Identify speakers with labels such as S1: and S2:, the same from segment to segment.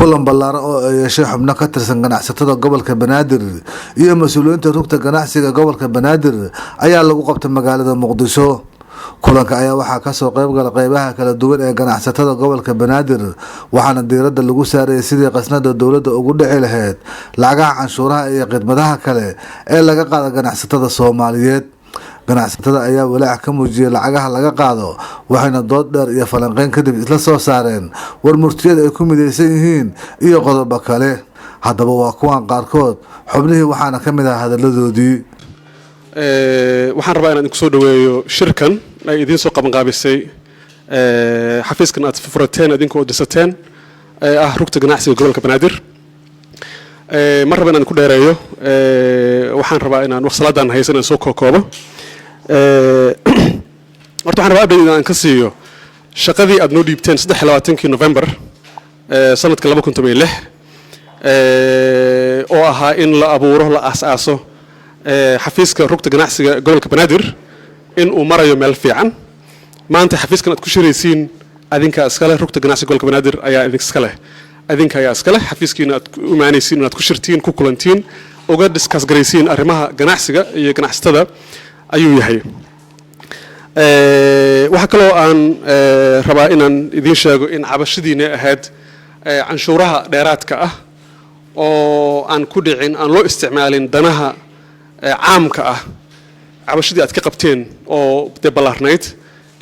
S1: kulan ballaaran oo ay yeeshay xubno ka tirsan ganacsatada gobolka Banaadir iyo mas'uuliyiinta rugta ganacsiga gobolka Banaadir ayaa lagu qabtay magaalada Muqdisho. kulanka ayaa waxaa ka soo qayb galay qaybaha kala duwan ee ganacsatada gobolka Banaadir waxaana diiradda lagu saaray sidii qasnada dawladda ugu dhici lahayd lacagaha canshuuraha iyo khidmadaha kale ee laga qaado ganacsatada Soomaaliyeed. ganacsatada ayaa walaac ka muujiyay lacagaha laga qaado waxayna dood dheer iyo falanqeyn kadib isla soo saareen war murtiyada ay ku midaysan yihiin iyo qodobo kale. haddaba waa kuwan qaarkood xubnihii waxaana ka mid ah hadaladoodii.
S2: waxaan rabaa inaan idinku soo dhaweeyo shirkan ay idiin soo qabanqaabisay xafiiskan aad furateen idinkoo dhisateen ah rugta ganacsiga gobolka Banaadir. mar raba inaan ku dheereeyo waxaan rabaa inaan waqtiladan haysan soo koobo. horta waxaan rabaa abdii inaan ka siiyo shaqadii aad noo dhiibteen 23 November sanadka 2016 oo ahaa in la abuuro la aasaaso xafiiska rugta ganacsiga gobolka Banaadir in uu marayo meel fiican. maanta xafiiskan aad ku shiraysiin adinka iskale rugta ganacsiga gobolka Banaadir ayaa idin iskale adinka ayaa iskale xafiiskiina aad u imaanaysiin inaad ku shirtiin ku kulantiin uga discuss garaysiin arrimaha ganacsiga iyo ganacsatada ayuu yahay. waxa kale oo aan rabaa inaan idin sheego in cabashadiina ahayd canshuuraha dheeraadka ah oo aan ku dhicin aan loo isticmaalin danaha caamka ah cabashadii aad ka qabteen oo balaarnayd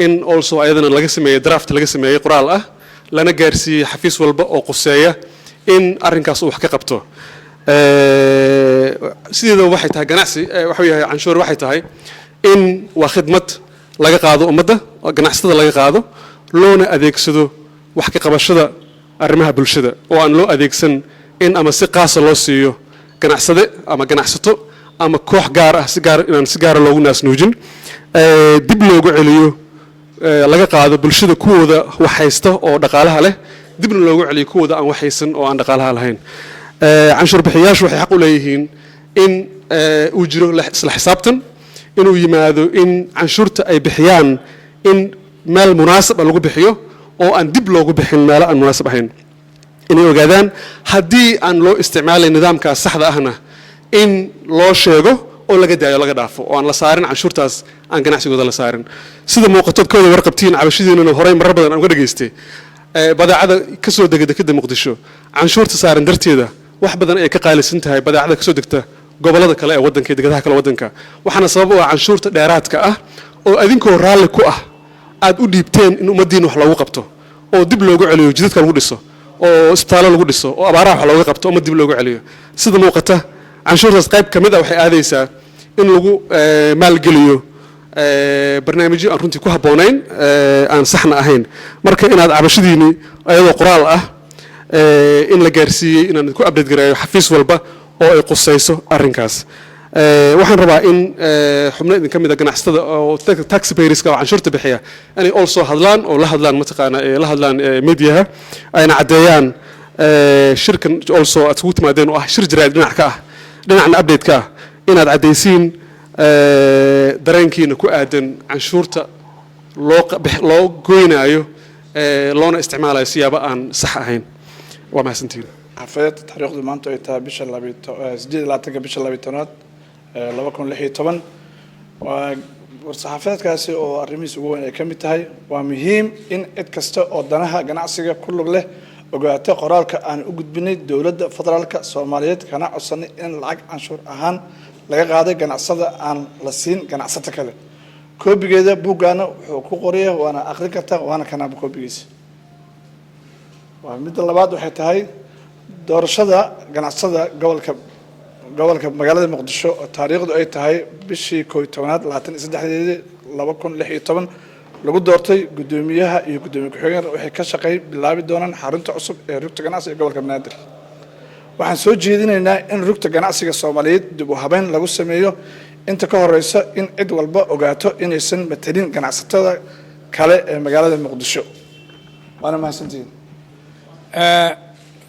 S2: in also ayadana laga sameeyay draft laga sameeyay qoraal ah lana gaarsiiyay xafiis walba oo qoseeya in arrinkaas uu wax ka qabto. sideedaba waxay tahay ganacsi waxa yahay canshuur waxay tahay in waa khidmad laga qaado ummadda ganacsatada laga qaado loona adeegsado wax ka qabashada arrimaha bulshada oo aan loo adeegsan in ama si qaas loo siiyo ganacsade ama ganacsato ama koox gaar ah si gaar loogu naasnuujin dib loogu celiyo laga qaado bulshada kuwooda wax haysta oo dhaqaalaha leh dibna loogu celiyo kuwooda aan wax haysan oo aan dhaqaalaha lahayn. canshuur bixiyaashu waxay xaq u leeyihiin in uu jiro isla xisaabtan inuu yimaado in canshuurta ay bixiyaan in meel munaasab lagu bixiyo oo aan dib loogu bixin meel aan munaasab ahayn inay ogaadaan haddii aan loo isticmaalay nidaamka saxda ahna in loo sheego oo laga daayo laga dhaafo oo aan la saarin canshuurtaas aan ganacsigooda la saarin. sida muuqatadkooda warqabtiin cabashadiinana horey marar badan aan uga dhageystay badeecada ka soo degay dekedda Muqdisho canshuurta saaran darteeda wax badan ay ka qaalisan tahay badeecada ka soo degta gobolada kale ee waddanka degadaha kale waddanka waxaana sabab u ah canshuurta dheeraadka ah oo adinkoo raalli ku ah aad u dhiibteen in ummadiina wax loogu qabto oo dib loogu celiyo jidadka lagu dhiso oo isbitaallo lagu dhiso oo abaaraha wax looga qabto ummad dib loogu celiyo. sida muuqata canshuurtaas qayb ka mid ah waxay aadaysaa in lagu maalgeliyo barnaamijyo aan runtii ku habboonayn aan saxna ahayn. marka inaad cabashadiini ayadoo qoraal ah in la gaarsiiyey inaan ku update gareeyo xafiis walba oo ay qusayso arrinkaas. waxaan rabaa in xubno idin ka mid ah ganacsatada oo taxpayerska oo canshuurta bixiya inay also hadlaan oo la hadlaan mataqaana la hadlaan mediaha ayna caddeeyaan shirkan also aad ugu timaadeen oo ah shir jiraad dhinac ka ah dhinacna update ka ah inaad caddaysiin dareenkiina ku aadan canshuurta loo goynaayo loona isticmaalayo siyaabo aan sax ahayn. waa mahadsantihiin.
S3: xafeed taariikhdu maanta ay tahay bisha 18 bisha 12 2016 waa war-saxaafadeedkaasi oo arrimihiisa ugu weyn ay ka mid tahay waa muhiim in cid kasta oo danaha ganacsiga ku lug leh ogaato qoraalka aan u gudbinay dowladda federaalka Soomaaliyeed kana codsanay in lacag canshuur ahaan laga qaaday ganacsada aan la siin ganacsato kale. koobigeeda buuggaana wuxuu ku qorayaa waana akhrin kartaa waana kanaaba koobigiisa. waa midda labaad waxay tahay doorashada ganacsada gobolka magaalada Muqdisho oo taariikhdu ay tahay bishii 11aad 2016 lagu doortay gudoomiyaha iyo gudoomiye ku-xigeenka waxay ka shaqeey bilaabi doonaan xarunta cusub ee rugta ganacsiga gobolka Banaadir. waxaan soo jeedinaynaa in rugta ganacsiga Soomaaliyeed dib u habeyn lagu sameeyo inta ka horeysa in cid walba ogaato inaysan matalin ganacsatada kale ee magaalada Muqdisho. waana mahadsantihiin.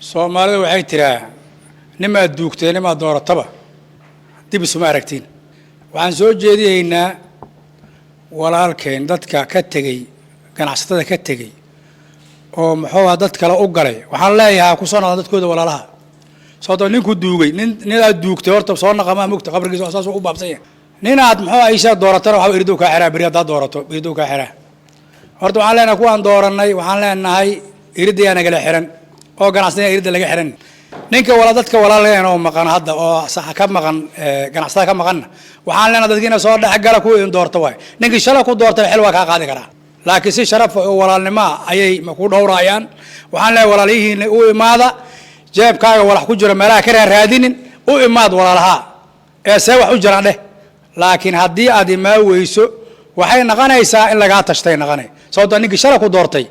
S4: Soomaalida waxay tiraa nima duugtay nima doorataba dib isuma aragtiin. waxaan soo jeedinaynaa walaalkeen dadka ka tagay ganacsatada ka tagay oo muxuu dad kale u galay waxaan leeyahay ku soo noqon dadkooda walaalaha sababtoo ninku duugay nin aad duugtay horta soo naqama mugta qabrigiisa asaas u baabsan yahay nin aad muxuu aysa dooratana waxa iridu ka xiraa bari hadaad doorato iridu ka xiraa horta waxaan leenahay kuwaan dooranay waxaan leenahay iridda naga la xiran oo ganacsiga iridda laga xiran ninka wala dadka walaaleen oo maqan hadda oo sax ka maqan ganacsiga ka maqan waxaan leenahay dadkiina soo dhax gala ku in doorto way ninkii shala ku doortay xil waa ka qaadi karaa laakiin si sharaf oo walaalnimo ayay ma ku dhowrayaan waxaan leeyahay walaalihiin u imaada jeebkaaga walax ku jira meelaha ka raadinin u imaad walaalaha ee see wax u jiraan dheh laakiin haddii aad imaa weyso waxay naqanaysaa in lagaa tashtay naqanay sababtoo ninkii shala ku doortay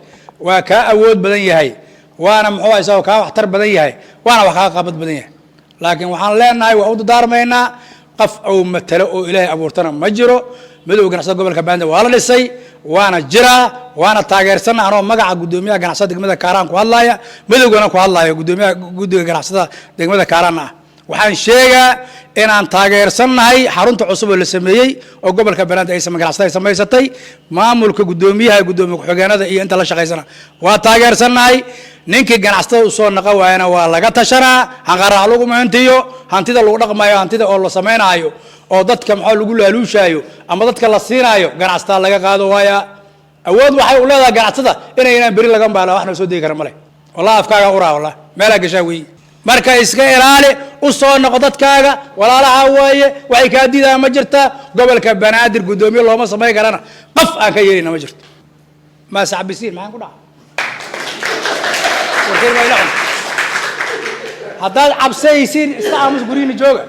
S4: waa kaa awood badan yahay waana muxuu isagoo kaa waxtar badan yahay waana wax kaa qabad badan yahay laakiin waxaan leenahay waa u dardaarmaynaa qof oo matalo oo ilaahay abuurtana ma jiro midowga ganacsiga gobolka Banaadir waa la dhisay waana jira waana taageersan anoo magaca gudoomiyaha ganacsiga degmada Kaaraan ku hadlaya midowgana ku hadlaya gudoomiyaha guddiga ganacsiga degmada Kaaraan ah waxaan sheegaa inaan taageersanahay xarunta cusub oo la sameeyay oo gobolka Banaadir ay samaysatay maamulka gudoomiyaha gudoomiyaha ku-xigeenada iyo inta la shaqeysana waa taageersanahay ninkii ganacsiga u soo naqa waayna waa laga tashanaa hanqaraha lagu maantiyo hantida lagu dhaqmayo hantida oo la sameeynayo oo dadka maxaa lagu laaluushaayo ama dadka la siinaayo ganacsiga laga qaado waaya awood waxay u leedahay ganacsiga inay bari laga baala waxna soo deegi kara male wallahi afkaaga uraa wallahi meela gashaa weey marka iska ilaali u soo noqo dadkaaga walaalaha waaye waxay ka diidaan ma jirta gobolka Banaadir gudoomiye looma sameey karana qof aan ka yeelina ma jirto ma saxbisiin maxaan ku dhaca warkeen way laxun haddaad cabsaysiin iska aamus guriina jooga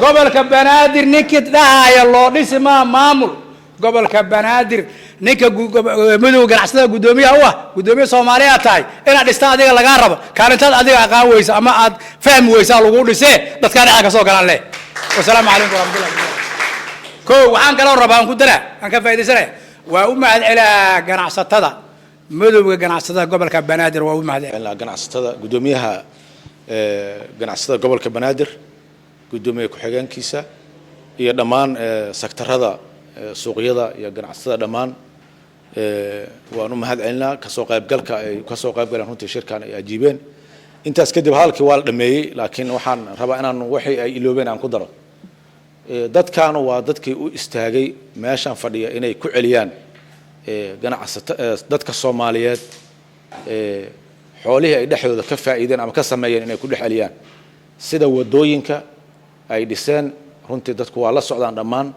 S4: gobolka Banaadir ninkii dhahaya loo dhisi maamul gobolka Banaadir ninka midowga ganacsiga gudoomiyaha u ah gudoomiye Soomaaliya tahay inaad dhista adiga laga rabo kaalintaad adiga aqaan weysa ama aad fahmi weysa lagu dhisay dadka dhaca ka soo galaan leh wassalaamu calaykum warahmatullahi ko waxaan kala rabaan ku dara aan ka faa'iideysanay waa u mahad celaa ganacsatada midowga ganacsiga gobolka Banaadir waa u mahad celaa
S5: ganacsatada gudoomiyaha ganacsiga gobolka Banaadir gudoomiye ku-xigeenkiisa iyo dhammaan sektarada suuqyada iyo ganacsatada dhammaan waan u mahad celinaa ka soo qaybgalka ay ka soo qaybgaleen runtii shirkan ay ajiibeen intaas kadib halkii waa la dhameeyay laakiin waxaan rabaa inaan wixii ay iloobeen aan ku daro dadkan waa dadkii u istaagay meeshan fadhiya inay ku celiyaan ganacsatada dadka Soomaaliyeed xoolihii ay dhexdooda ka faa'iideen ama ka sameeyeen inay ku dhex celiyaan sida wadooyinka ay dhiseen runtii dadku waa la socdaan dhammaan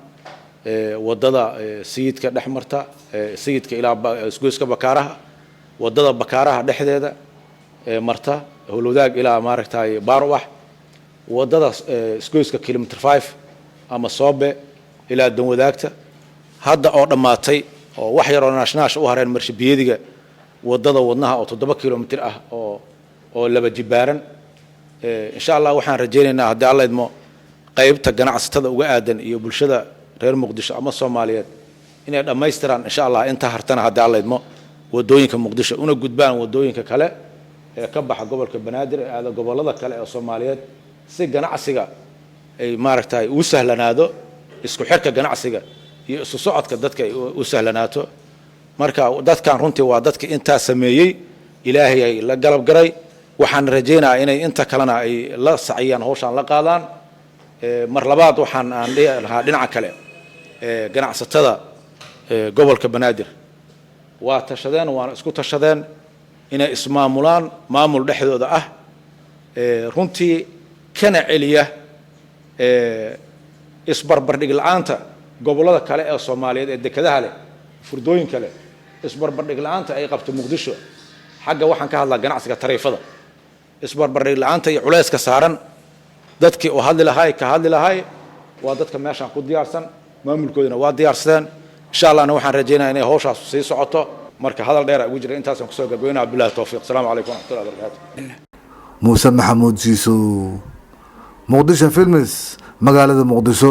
S5: wadada sayidka dhexmarta sayidka ilaa isgoyska Bakaaraha wadada Bakaaraha dhexdeeda marta howlwadaag ilaa maaragtay Baarwax wadada isgoyska kilometer 5 ama Soobe ilaa Danwadaagta hadda oo dhamaatay oo wax yar oo naashnash u hareen marshibiyadiga wadada wadnaha oo 7 kilometer ah oo laba jibaaran insha Allah waxaan rajaynaynaa haddii Allah idmo qaybta ganacsatada uga aadan iyo bulshada reer Muqdisho ama Soomaaliyeed inay dhameystiraan insha Allah inta hartana haddii Allah idmo wadooyinka Muqdisho una gudbaan wadooyinka kale ee ka baxa gobolka Banaadir ee aada gobolada kale ee Soomaaliyeed si ganacsiga ay maaragtay u sahlanaado isku xirka ganacsiga iyo isu socodka dadka ay u sahlanaato marka dadkan runtii waa dadka inta sameeyay Ilaahay ay la galab garay waxaan rajaynayaa inay inta kalena ay la saciyaan hawshan la qaadaan mar labaad waxaan aan leeyahay dhinaca kale ganacsatada gobolka Banaadir waa tashadeen waan isku tashadeen inay ismaamulaan maamul dhexdooda ah runtii kana celiya isbarbardhig la'aanta gobolada kale ee Soomaaliyeed ee dekedaha leh furdooyin kale isbarbardhig la'aanta ay qabto Muqdisho xagga waxaan ka hadlaa ganacsiga tariifada isbarbardhig la'aanta iyo culayska saaran dadkii oo hadli lahaay waa dadka meeshan ku diyaarsan maamulkoodina waa diyaarsadeen insha Allah waxaan rajaynayaa inay hawshaas sii socoto marka hadal dheer ugu jira intaas aan ku soo gabagabeynaa billahi tawfiiq assalamu alaykum wa rahmatullahi wa barakatuh
S1: Muuse Maxamuud Jiiso Muqdisho Films magaalada Muqdisho